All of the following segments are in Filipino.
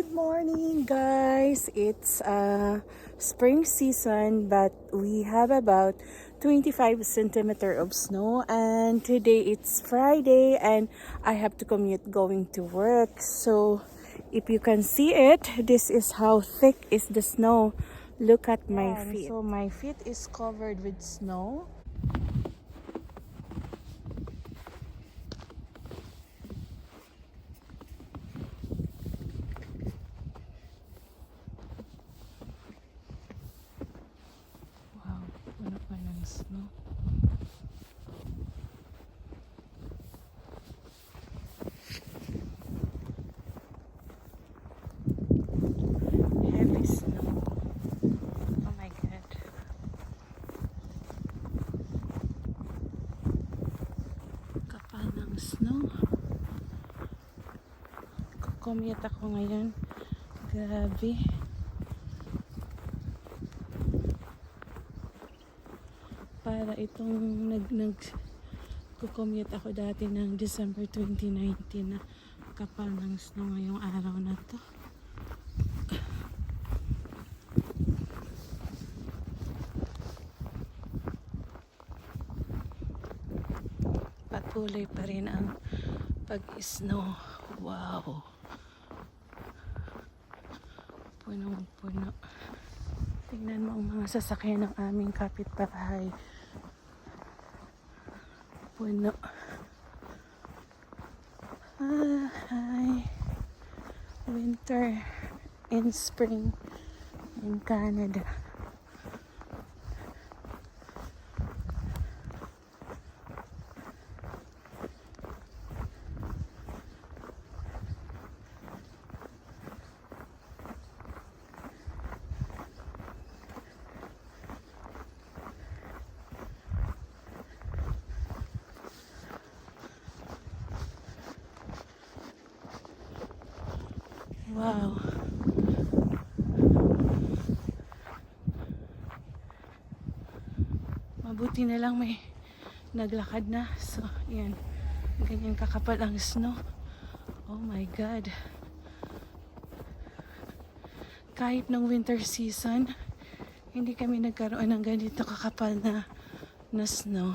Good morning, guys. It's spring season, but we have about 25 centimeter of snow, and today it's Friday and I have to commute going to work. So if you can see it, this is how thick is the snow. Look at my feet. So my feet is covered with snow. Wow, puno pa ng snow. Heavy snow. Oh my god. Kapal ng snow. Kukumiyat ako ngayon. Grabe. Para itong kukumiyat ako dati ng December 2019 na kapal ng snow ngayong araw na to. Patuloy pa rin ang pag-snow. Wow. Punong-puno. Tingnan mo ang mga sasakyan ng aming kapitbahay. Puno. Hi. Winter and spring in Canada. Wow. Mabuti na lang may naglakad na. So, yan. Ganyan kakapal ang snow. Oh my God. Kahit ng winter season, hindi kami nagkaroon ng ganito kakapal na snow.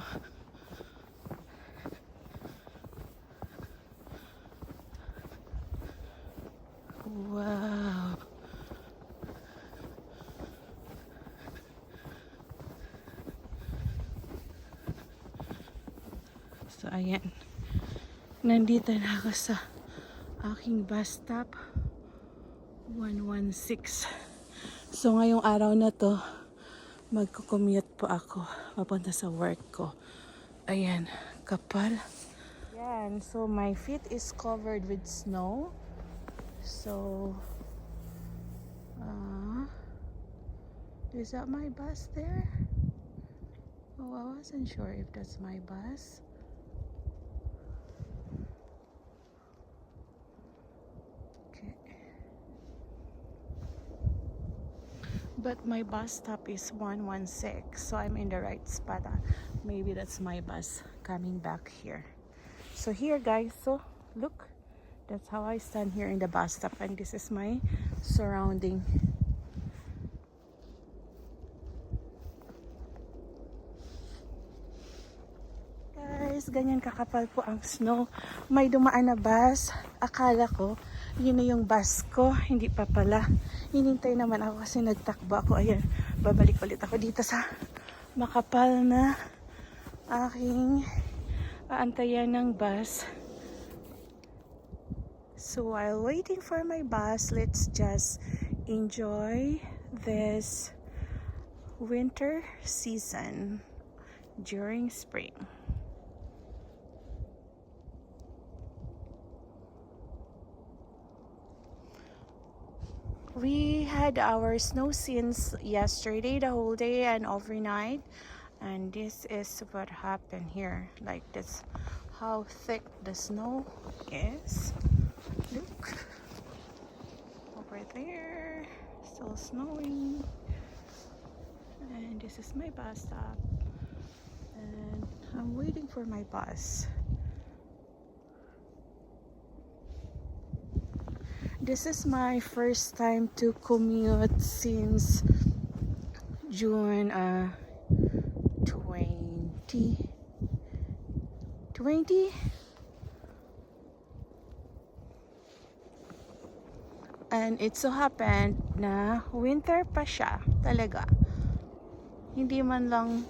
Wow. So, ayan. Nandito na ako sa aking bus stop. 116. So, ngayong araw na to, magko-commute po ako papunta sa work ko. Ayan, kapal. Yan, so my feet is covered with snow. So, is that my bus there? Oh, I wasn't sure if that's my bus. Okay. But my bus stop is 116, so I'm in the right spot. Maybe that's my bus coming back here. So here, guys, so look, that's how I stand here in the bus stop, and this is my surrounding. Guys, ganyan kakapal po ang snow. May dumaan na bus. Akala ko yun na yung bus ko, hindi pa pala. Hinintay naman ako kasi nagtakbo ako. Ayan, babalik ulit ako dito sa makapal na aking aantayan ng bus. So while waiting for my bus, let's just enjoy this winter season during spring. We had our snow since yesterday, the whole day and overnight, and this is what happened here. Like, this how thick the snow is. Look over there, still snowing. And this is my bus stop, and I'm waiting for my bus. This is my first time to commute since June 2020. And it so happened na winter pa siya talaga. Hindi man lang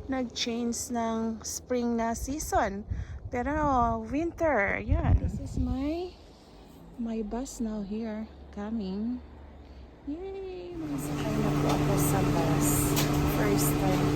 nag-change ng spring na season. Pero winter, yan. This is my bus now here coming. Yay! Masakay na po ako sa bus. First time.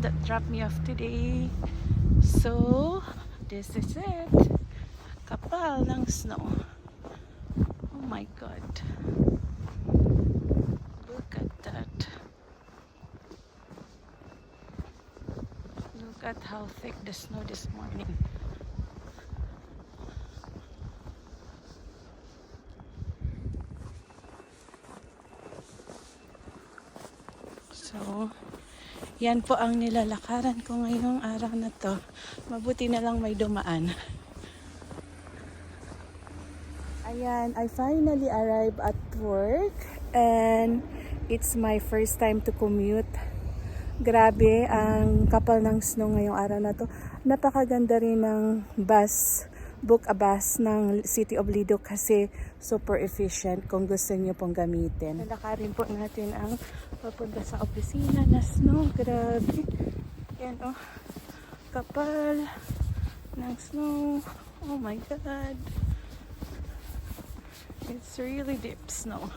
That dropped me off today. So, this is it. Kapal ng snow. Oh my God. Look at that. Look at how thick the snow this morning. So, yan po ang nilalakaran ko ngayong araw na to. Mabuti na lang may dumaan. Ayan, I finally arrived at work and it's my first time to commute. Grabe, ang kapal ng snow ngayong araw na to. Napakaganda rin ng bus, book a bus ng City of Lido kasi super efficient kung gusto niyo pong gamitin. Lalakarin po natin ang papunta sa opisina na snow. Grabe. Yan oh. Kapal ng snow. Oh my God. It's really deep snow.